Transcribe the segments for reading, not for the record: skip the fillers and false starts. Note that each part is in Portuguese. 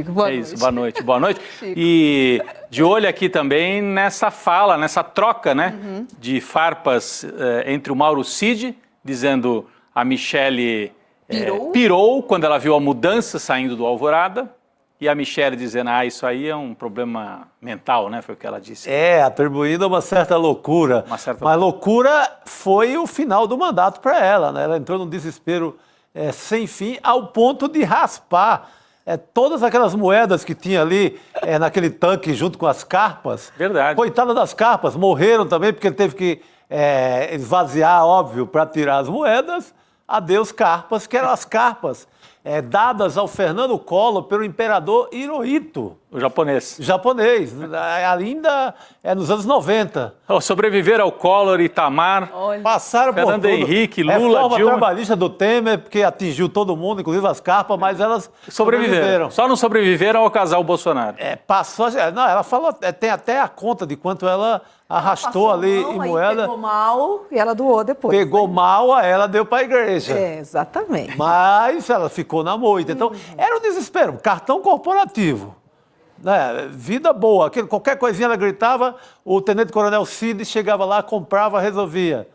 Chico. Boa noite. Isso, boa noite, boa noite. E de olho aqui também nessa fala, nessa troca, né, de farpas entre o Mauro Cid, dizendo a Michele pirou quando ela viu a mudança saindo do Alvorada, e a Michele dizendo, isso aí é um problema mental, né, foi o que ela disse. Atribuído a uma certa loucura. Mas loucura foi o final do mandato para ela, né? Ela entrou num desespero sem fim, ao ponto de raspar todas aquelas moedas que tinha ali naquele tanque junto com as carpas. Verdade. Coitada das carpas, morreram também porque ele teve que esvaziar, óbvio, para tirar as moedas. Adeus carpas, que eram as carpas dadas ao Fernando Collor pelo imperador Hirohito. O japonês. Japonês, ainda nos anos 90. Sobreviver ao Collor, Itamar, passaram Fernando por tudo. Henrique, Lula, Reforma Dilma. trabalhista do Temer, porque atingiu todo mundo, inclusive as carpas, mas elas sobreviveram. Só não sobreviveram ao casal Bolsonaro. Passou. Não, ela falou, tem até a conta de quanto ela arrastou ali em moeda. Pegou mal e ela doou depois. Pegou mal, ela deu para a igreja. Exatamente. Mas ela ficou na moita. Então, era um desespero. Cartão corporativo. Vida boa. Qualquer coisinha ela gritava, o tenente-coronel Cid chegava lá, comprava, resolvia.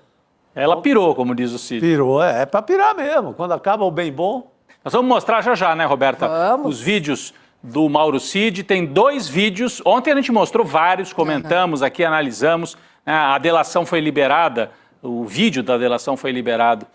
Ela pirou, como diz o Cid. Pirou, é para pirar mesmo. Quando acaba o bem bom. Nós vamos mostrar já, né, Roberta? Vamos. Os vídeos do Mauro Cid. Tem 2 vídeos. Ontem a gente mostrou vários, comentamos aqui, analisamos. A delação foi liberada, o vídeo da delação foi liberado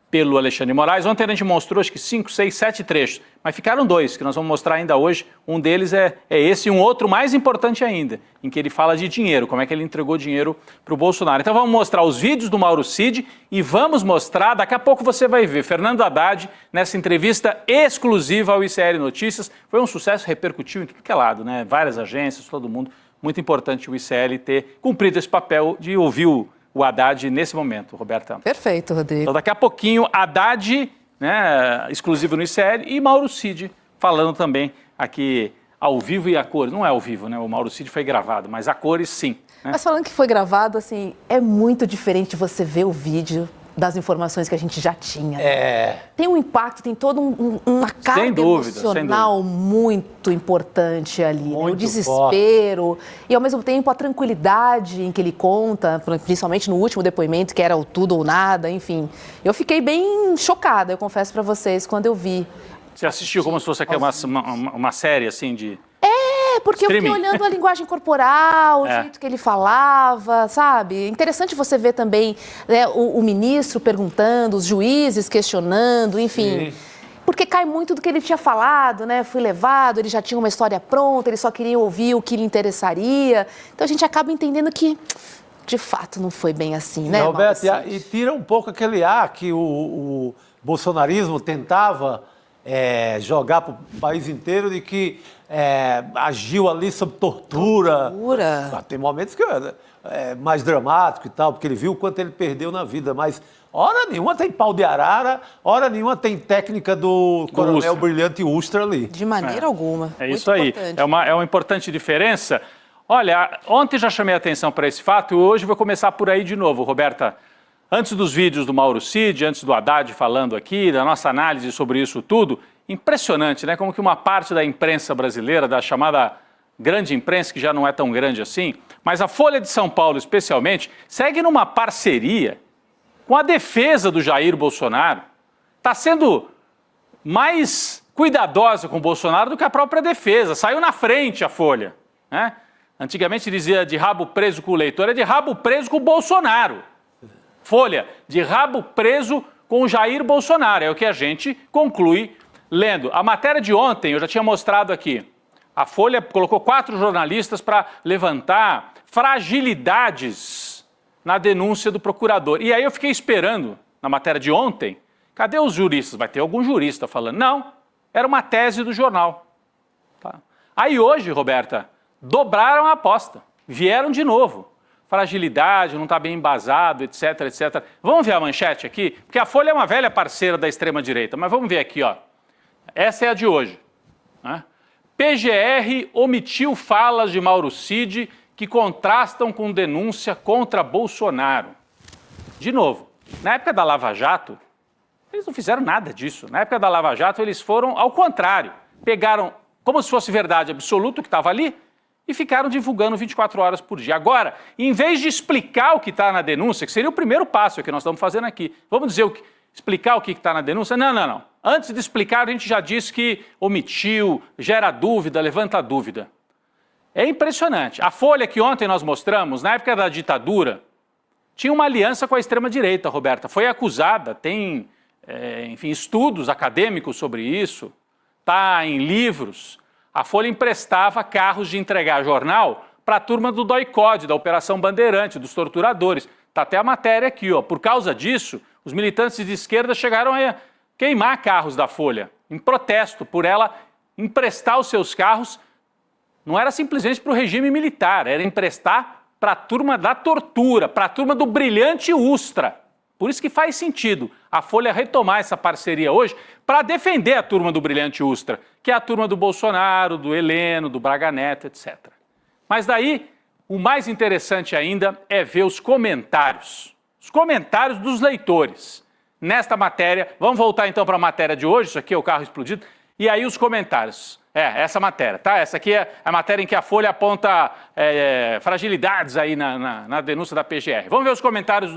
pelo Alexandre de Moraes. Ontem a gente mostrou acho que 5, 6, 7 trechos, mas ficaram 2 que nós vamos mostrar ainda hoje. Um deles é esse e um outro mais importante ainda, em que ele fala de dinheiro, como é que ele entregou dinheiro para o Bolsonaro. Então vamos mostrar os vídeos do Mauro Cid e vamos mostrar, daqui a pouco você vai ver, Fernando Haddad nessa entrevista exclusiva ao ICL Notícias. Foi um sucesso, repercutiu em tudo que é lado, né? Várias agências, todo mundo. Muito importante o ICL ter cumprido esse papel de ouvir o Haddad nesse momento, Roberta. Perfeito, Rodrigo. Então, daqui a pouquinho, Haddad, né, exclusivo no ICL, e Mauro Cid falando também aqui ao vivo e a cores. Não é ao vivo, né? O Mauro Cid foi gravado, mas a cores sim. Né? Mas falando que foi gravado, assim, é muito diferente você ver o vídeo das informações que a gente já tinha. Né? Tem um impacto, tem toda uma carga emocional muito importante ali. Muito, né? O desespero e, ao mesmo tempo, a tranquilidade em que ele conta, principalmente no último depoimento, que era o tudo ou nada, enfim. Eu fiquei bem chocada, eu confesso para vocês, quando eu vi. Você assistiu como se fosse uma série, assim, de... Porque streaming. Eu fiquei olhando a linguagem corporal, o jeito que ele falava, sabe? Interessante você ver também, né, o ministro perguntando, os juízes questionando, enfim. Sim. Porque cai muito do que ele tinha falado, né? Fui levado, ele já tinha uma história pronta, ele só queria ouvir o que lhe interessaria. Então a gente acaba entendendo que, de fato, não foi bem assim, né, Roberto, e tira um pouco aquele ar que o bolsonarismo tentava jogar para o país inteiro de que agiu ali sob tortura. Tem momentos que é mais dramático e tal, porque ele viu o quanto ele perdeu na vida, mas hora nenhuma tem pau de arara, hora nenhuma tem técnica do coronel Brilhante Ustra ali. De maneira alguma. É isso aí. É uma importante diferença. Olha, ontem já chamei a atenção para esse fato e hoje vou começar por aí de novo, Roberta. Antes dos vídeos do Mauro Cid, antes do Haddad falando aqui, da nossa análise sobre isso tudo, impressionante, né? Como que uma parte da imprensa brasileira, da chamada grande imprensa, que já não é tão grande assim, mas a Folha de São Paulo especialmente, segue numa parceria com a defesa do Jair Bolsonaro. Está sendo mais cuidadosa com o Bolsonaro do que a própria defesa. Saiu na frente a Folha, né? Antigamente dizia de rabo preso com o leitor, é de rabo preso com o Bolsonaro. Folha, de rabo preso com o Jair Bolsonaro, é o que a gente conclui lendo. A matéria de ontem, eu já tinha mostrado aqui, a Folha colocou 4 jornalistas para levantar fragilidades na denúncia do procurador. E aí eu fiquei esperando, na matéria de ontem, cadê os juristas? Vai ter algum jurista falando. Não, era uma tese do jornal. Tá? Aí hoje, Roberta, dobraram a aposta, vieram de novo. Fragilidade, não está bem embasado, etc, etc. Vamos ver a manchete aqui? Porque a Folha é uma velha parceira da extrema-direita, mas vamos ver aqui, ó. Essa é a de hoje. Né? PGR omitiu falas de Mauro Cid que contrastam com denúncia contra Bolsonaro. De novo, na época da Lava Jato, eles não fizeram nada disso. Na época da Lava Jato, eles foram ao contrário. Pegaram como se fosse verdade absoluta o que estava ali, e ficaram divulgando 24 horas por dia. Agora, em vez de explicar o que está na denúncia, que seria o primeiro passo que nós estamos fazendo aqui, vamos dizer explicar o que está na denúncia? Não. Antes de explicar, a gente já disse que omitiu, gera dúvida, levanta dúvida. É impressionante. A Folha que ontem nós mostramos, na época da ditadura, tinha uma aliança com a extrema-direita, Roberta. Foi acusada, tem, enfim, estudos acadêmicos sobre isso, está em livros. A Folha emprestava carros de entregar jornal para a turma do DOI-CODE, da Operação Bandeirante, dos torturadores. Está até a matéria aqui, ó. Por causa disso, os militantes de esquerda chegaram a queimar carros da Folha, em protesto por ela emprestar os seus carros. Não era simplesmente para o regime militar, era emprestar para a turma da tortura, para a turma do brilhante Ustra. Por isso que faz sentido a Folha retomar essa parceria hoje para defender a turma do brilhante Ustra, que é a turma do Bolsonaro, do Heleno, do Braga Neto, etc. Mas daí, o mais interessante ainda é ver os comentários dos leitores nesta matéria. Vamos voltar então para a matéria de hoje, isso aqui é o carro explodido, e aí os comentários. Essa matéria, tá? Essa aqui é a matéria em que a Folha aponta fragilidades aí na denúncia da PGR. Vamos ver os comentários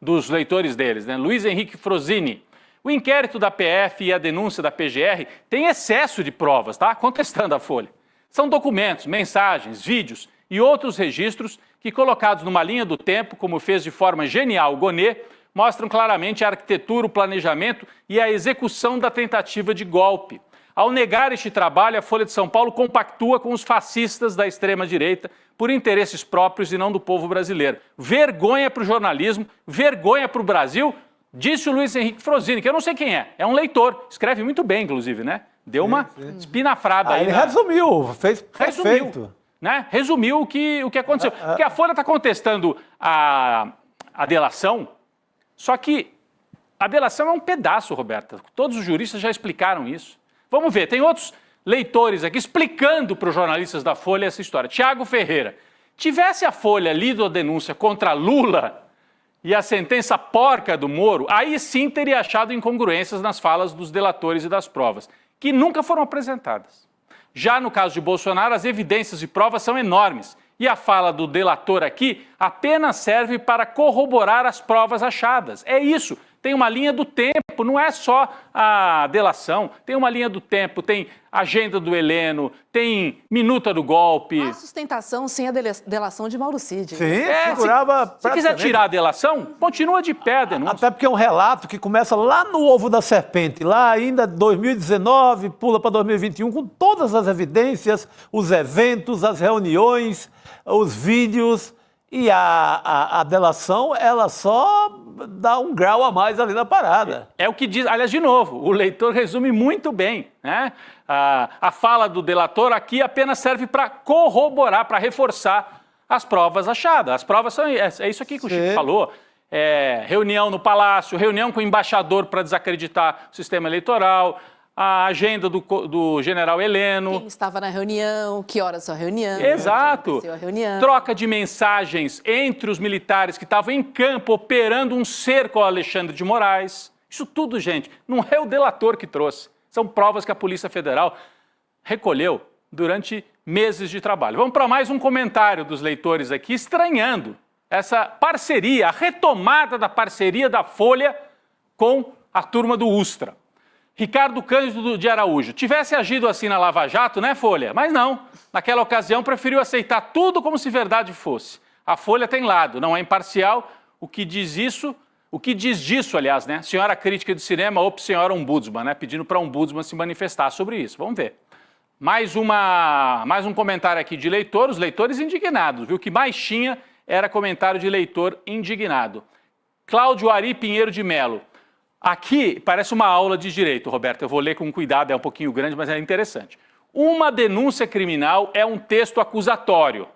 dos leitores deles, né? Luiz Henrique Frosini. O inquérito da PF e a denúncia da PGR tem excesso de provas, tá? Contestando a Folha. São documentos, mensagens, vídeos e outros registros que, colocados numa linha do tempo, como fez de forma genial o Gonê, mostram claramente a arquitetura, o planejamento e a execução da tentativa de golpe. Ao negar este trabalho, a Folha de São Paulo compactua com os fascistas da extrema-direita por interesses próprios e não do povo brasileiro. Vergonha para o jornalismo, vergonha para o Brasil, disse o Luiz Henrique Frosini, que eu não sei quem é um leitor, escreve muito bem, inclusive, né? Deu uma espinafrada aí. Ele resumiu, fez perfeito. Né? Resumiu o que aconteceu. Porque a Folha está contestando a delação, só que a delação é um pedaço, Roberta. Todos os juristas já explicaram isso. Vamos ver, tem outros leitores aqui explicando para os jornalistas da Folha essa história. Tiago Ferreira, tivesse a Folha lido a denúncia contra Lula e a sentença porca do Moro, aí sim teria achado incongruências nas falas dos delatores e das provas, que nunca foram apresentadas. Já no caso de Bolsonaro, as evidências e provas são enormes, e a fala do delator aqui apenas serve para corroborar as provas achadas. É isso. Tem uma linha do tempo, não é só a delação, tem uma linha do tempo, tem agenda do Heleno, tem minuta do golpe. A sustentação sem a delação de Mauro Cid. Sim, segurava se quiser tirar a delação, continua de pé a denúncia. Até porque é um relato que começa lá no ovo da serpente, lá ainda 2019, pula para 2021, com todas as evidências, os eventos, as reuniões, os vídeos. E a delação, ela só dá um grau a mais ali na parada. É o que diz, aliás, de novo, o leitor resume muito bem, né? A fala do delator aqui apenas serve para corroborar, para reforçar as provas achadas. As provas são, é isso aqui que o Chico falou, reunião no Palácio, reunião com o embaixador para desacreditar o sistema eleitoral, a agenda do general Heleno. Quem estava na reunião, que horas a reunião. Exato. A reunião. Troca de mensagens entre os militares que estavam em campo operando um cerco ao Alexandre de Moraes. Isso tudo, gente, não é o delator que trouxe. São provas que a Polícia Federal recolheu durante meses de trabalho. Vamos para mais um comentário dos leitores aqui, estranhando essa parceria, a retomada da parceria da Folha com a turma do Ustra. Ricardo Cândido de Araújo, tivesse agido assim na Lava Jato, né, Folha? Mas não, naquela ocasião preferiu aceitar tudo como se verdade fosse. A Folha tem lado, não é imparcial. O que diz disso, aliás, né? Senhora crítica de cinema ou senhora ombudsman, né? Pedindo para a ombudsman se manifestar sobre isso. Vamos ver. Mais um comentário aqui de leitor, os leitores indignados, viu? O que mais tinha era comentário de leitor indignado. Cláudio Ari Pinheiro de Melo. Aqui parece uma aula de direito, Roberto. Eu vou ler com cuidado, é um pouquinho grande, mas é interessante. Uma denúncia criminal é um texto acusatório.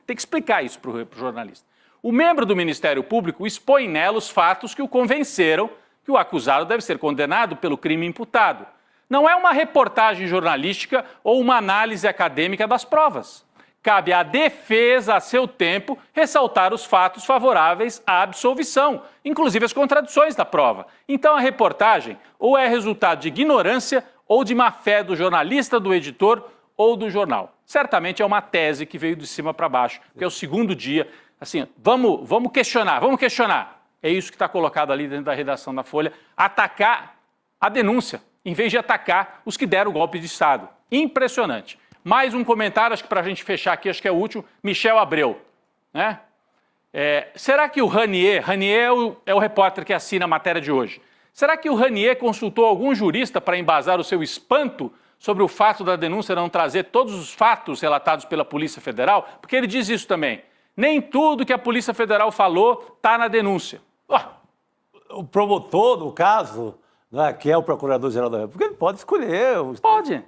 Tem que explicar isso para o jornalista. O membro do Ministério Público expõe nela os fatos que o convenceram que o acusado deve ser condenado pelo crime imputado. Não é uma reportagem jornalística ou uma análise acadêmica das provas. Cabe à defesa, a seu tempo, ressaltar os fatos favoráveis à absolvição, inclusive as contradições da prova. Então a reportagem ou é resultado de ignorância ou de má fé do jornalista, do editor ou do jornal. Certamente é uma tese que veio de cima para baixo, porque é o segundo dia, assim, vamos questionar, vamos questionar. É isso que está colocado ali dentro da redação da Folha, atacar a denúncia, em vez de atacar os que deram o golpe de Estado. Impressionante. Mais um comentário, acho que para a gente fechar aqui, acho que é o último, Michel Abreu, né? Será que o Ranier é o repórter que assina a matéria de hoje, será que o Ranier consultou algum jurista para embasar o seu espanto sobre o fato da denúncia não trazer todos os fatos relatados pela Polícia Federal? Porque ele diz isso também. Nem tudo que a Polícia Federal falou está na denúncia. O promotor do caso, né, que é o Procurador-Geral da República, ele pode escolher. Pode.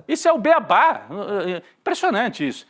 Isso é o beabá. Impressionante isso.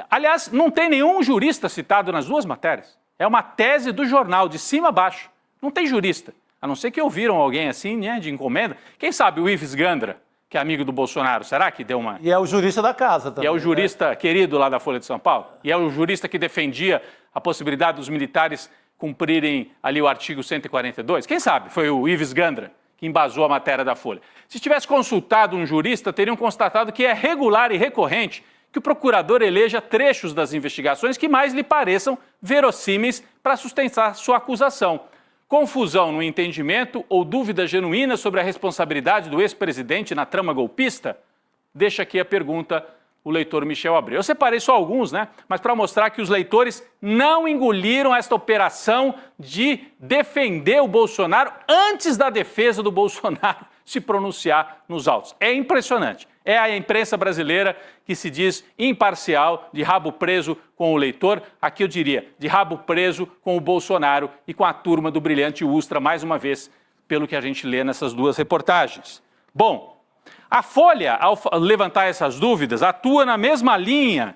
Aliás, não tem nenhum jurista citado nas duas matérias. É uma tese do jornal, de cima a baixo. Não tem jurista. A não ser que ouviram alguém assim, né, de encomenda. Quem sabe o Ives Gandra, que é amigo do Bolsonaro, será que deu uma... E é o jurista da casa também. E é o jurista querido lá da Folha de São Paulo. E é o jurista que defendia a possibilidade dos militares cumprirem ali o artigo 142. Quem sabe? Foi o Ives Gandra que embasou a matéria da Folha. Se tivesse consultado um jurista, teriam constatado que é regular e recorrente que o procurador eleja trechos das investigações que mais lhe pareçam verossímeis para sustentar sua acusação. Confusão no entendimento ou dúvida genuína sobre a responsabilidade do ex-presidente na trama golpista? Deixa aqui a pergunta o leitor Michel Abreu. Eu separei só alguns, né? Mas para mostrar que os leitores não engoliram esta operação de defender o Bolsonaro antes da defesa do Bolsonaro se pronunciar nos autos. É impressionante. É a imprensa brasileira que se diz imparcial, de rabo preso com o leitor. Aqui eu diria, de rabo preso com o Bolsonaro e com a turma do brilhante Ustra, mais uma vez, pelo que a gente lê nessas duas reportagens. Bom, a Folha, ao levantar essas dúvidas, atua na mesma linha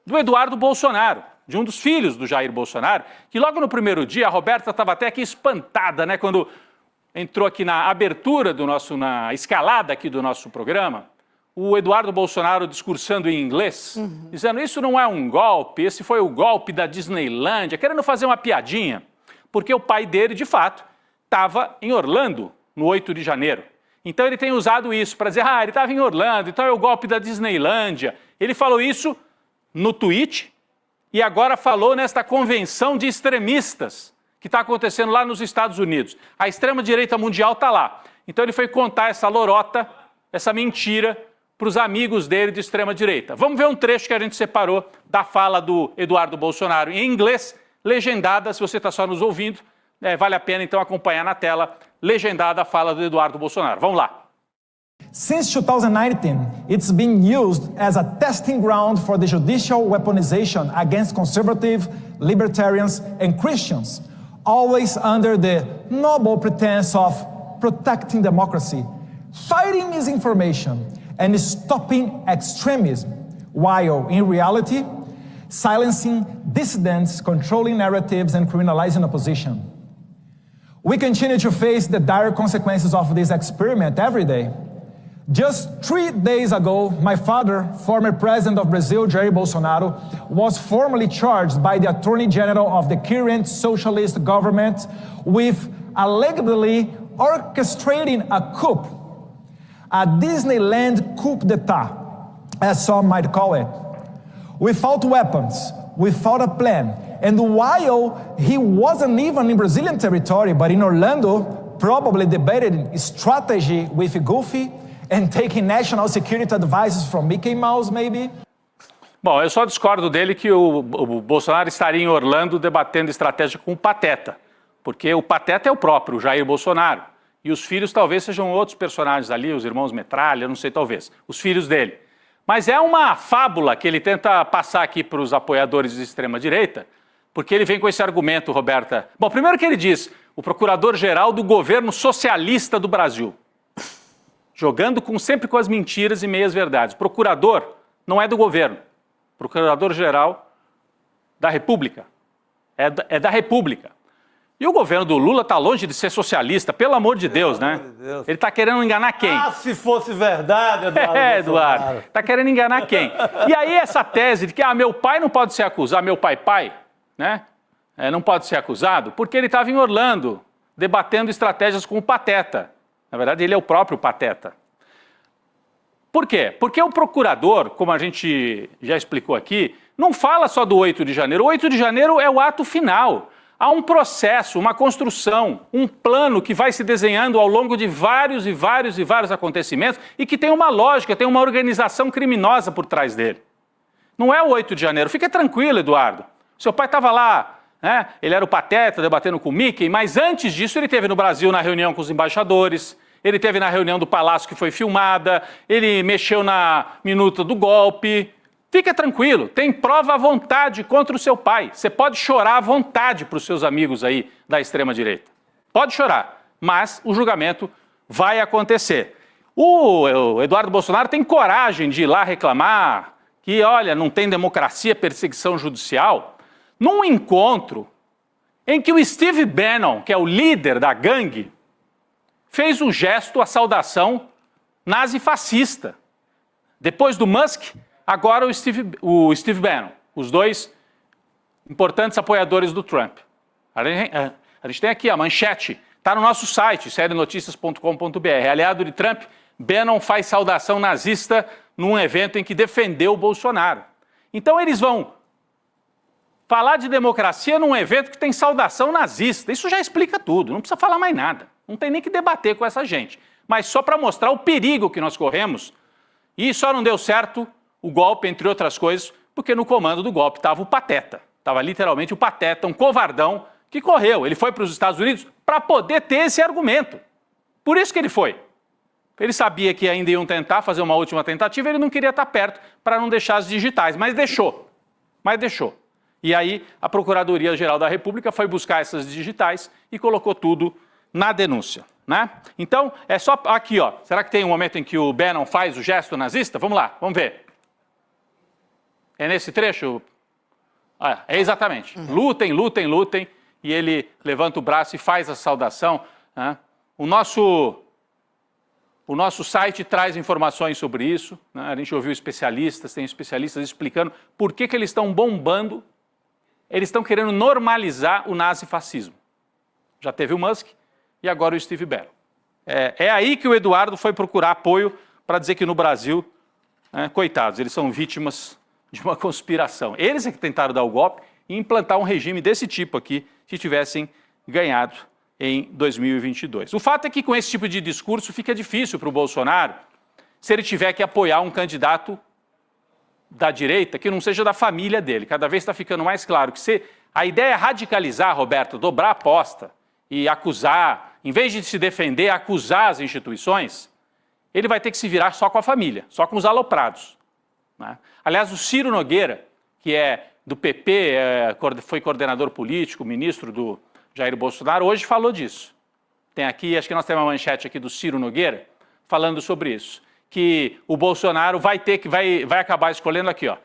do Eduardo Bolsonaro, de um dos filhos do Jair Bolsonaro, que logo no primeiro dia, a Roberta estava até aqui espantada, né, quando entrou aqui na abertura na escalada aqui do nosso programa, o Eduardo Bolsonaro discursando em inglês, dizendo isso não é um golpe, esse foi o golpe da Disneylândia, querendo fazer uma piadinha, porque o pai dele, de fato, estava em Orlando, no 8 de janeiro. Então ele tem usado isso para dizer, ele estava em Orlando, então é o golpe da Disneylândia. Ele falou isso no tweet e agora falou nesta convenção de extremistas que está acontecendo lá nos Estados Unidos. A extrema-direita mundial está lá. Então ele foi contar essa lorota, essa mentira, para os amigos dele de extrema-direita. Vamos ver um trecho que a gente separou da fala do Eduardo Bolsonaro em inglês, legendada, se você está só nos ouvindo, vale a pena então acompanhar na tela, legendada a fala do Eduardo Bolsonaro. Vamos lá. Since 2019, it's been used as a testing ground for the judicial weaponization against conservative, libertarians and Christians, always under the noble pretense of protecting democracy, fighting misinformation, and stopping extremism, while in reality, silencing dissidents, controlling narratives, and criminalizing opposition. We continue to face the dire consequences of this experiment every day. Just 3 days ago, my father, former president of Brazil, Jair Bolsonaro, was formally charged by the Attorney General of the current socialist government with allegedly orchestrating a coup, a Disneyland coup d'etat, as some might call it, without weapons, without a plan, and while he wasn't even in Brazilian territory, but in Orlando, probably debating strategy with Goofy and taking national security advices from Mickey Mouse, maybe. Bom, eu só discordo dele que o Bolsonaro estaria em Orlando debatendo estratégia com o Pateta, porque o Pateta é o próprio Jair Bolsonaro. E os filhos talvez sejam outros personagens ali, os irmãos Metralha, não sei, talvez, os filhos dele. Mas é uma fábula que ele tenta passar aqui para os apoiadores de extrema-direita, porque ele vem com esse argumento, Roberta. Bom, primeiro que ele diz, o procurador-geral do governo socialista do Brasil, jogando sempre com as mentiras e meias-verdades. Procurador não é do governo, procurador-geral da República, é da República. E o governo do Lula está longe de ser socialista, pelo amor de Deus, né? Ele está querendo enganar quem? Se fosse verdade, Eduardo. Eduardo, está querendo enganar quem? E aí essa tese de que meu pai não pode ser acusado, meu pai, né? Não pode ser acusado, porque ele estava em Orlando, debatendo estratégias com o Pateta. Na verdade, ele é o próprio Pateta. Por quê? Porque o procurador, como a gente já explicou aqui, não fala só do 8 de janeiro. O 8 de janeiro é o ato final. Há um processo, uma construção, um plano que vai se desenhando ao longo de vários acontecimentos e que tem uma lógica, tem uma organização criminosa por trás dele. Não é o 8 de janeiro. Fica tranquilo, Eduardo. Seu pai estava lá, né? Ele era o Pateta, debatendo com o Mickey, mas antes disso ele esteve no Brasil na reunião com os embaixadores, ele esteve na reunião do Palácio que foi filmada, ele mexeu na minuta do golpe. Fica tranquilo, tem prova à vontade contra o seu pai. Você pode chorar à vontade para os seus amigos aí da extrema-direita. Pode chorar, mas o julgamento vai acontecer. O Eduardo Bolsonaro tem coragem de ir lá reclamar que, olha, não tem democracia, perseguição judicial, num encontro em que o Steve Bannon, que é o líder da gangue, fez um gesto, a saudação nazi-fascista. Depois do Musk, agora o Steve Bannon, os dois importantes apoiadores do Trump. A gente tem aqui a manchete, está no nosso site, serienoticias.com.br. Aliado de Trump, Bannon faz saudação nazista num evento em que defendeu o Bolsonaro. Então eles vão falar de democracia num evento que tem saudação nazista. Isso já explica tudo, não precisa falar mais nada. Não tem nem que debater com essa gente. Mas só para mostrar o perigo que nós corremos, e só não deu certo o golpe, entre outras coisas, porque no comando do golpe estava o Pateta. Estava literalmente o Pateta, um covardão, que correu. Ele foi para os Estados Unidos para poder ter esse argumento. Por isso que ele foi. Ele sabia que ainda iam tentar fazer uma última tentativa, ele não queria estar perto para não deixar as digitais, mas deixou. E aí a Procuradoria-Geral da República foi buscar essas digitais e colocou tudo na denúncia, né? Então, é só aqui, ó. Será que tem um momento em que o Bannon faz o gesto nazista? Vamos lá, vamos ver. É nesse trecho? Ah, é exatamente. Lutem, lutem, lutem. E ele levanta o braço e faz a saudação, né? O nosso site traz informações sobre isso, né? A gente ouviu especialistas, tem especialistas explicando por que eles estão bombando, eles estão querendo normalizar o nazifascismo. Já teve o Musk e agora o Steve Bannon. É aí que o Eduardo foi procurar apoio para dizer que no Brasil, coitados, eles são vítimas de uma conspiração. Eles é que tentaram dar o golpe e implantar um regime desse tipo aqui, se tivessem ganhado em 2022. O fato é que com esse tipo de discurso fica difícil para o Bolsonaro, se ele tiver que apoiar um candidato da direita que não seja da família dele. Cada vez está ficando mais claro que a ideia é radicalizar, Roberto, dobrar a aposta e acusar, em vez de se defender, acusar as instituições, ele vai ter que se virar só com a família, só com os aloprados, né? Aliás, o Ciro Nogueira, que é do PP, foi coordenador político, ministro do Jair Bolsonaro, hoje falou disso. Tem aqui, acho que nós temos uma manchete aqui do Ciro Nogueira, falando sobre isso, que o Bolsonaro vai acabar escolhendo aqui, ó.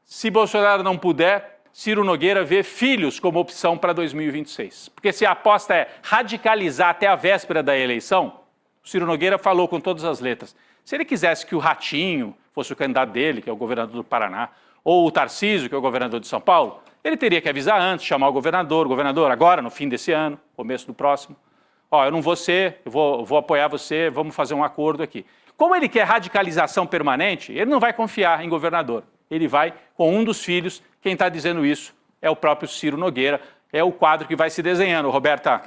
Se Bolsonaro não puder, Ciro Nogueira vê filhos como opção para 2026. Porque se a aposta é radicalizar até a véspera da eleição, o Ciro Nogueira falou com todas as letras. Se ele quisesse que o Ratinho fosse o candidato dele, que é o governador do Paraná, ou o Tarcísio, que é o governador de São Paulo, ele teria que avisar antes, chamar o governador, agora, no fim desse ano, começo do próximo. Ó, eu não vou ser, eu vou apoiar você, vamos fazer um acordo aqui. Como ele quer radicalização permanente, ele não vai confiar em governador. Ele vai com um dos filhos. Quem está dizendo isso é o próprio Ciro Nogueira. É o quadro que vai se desenhando, Roberta.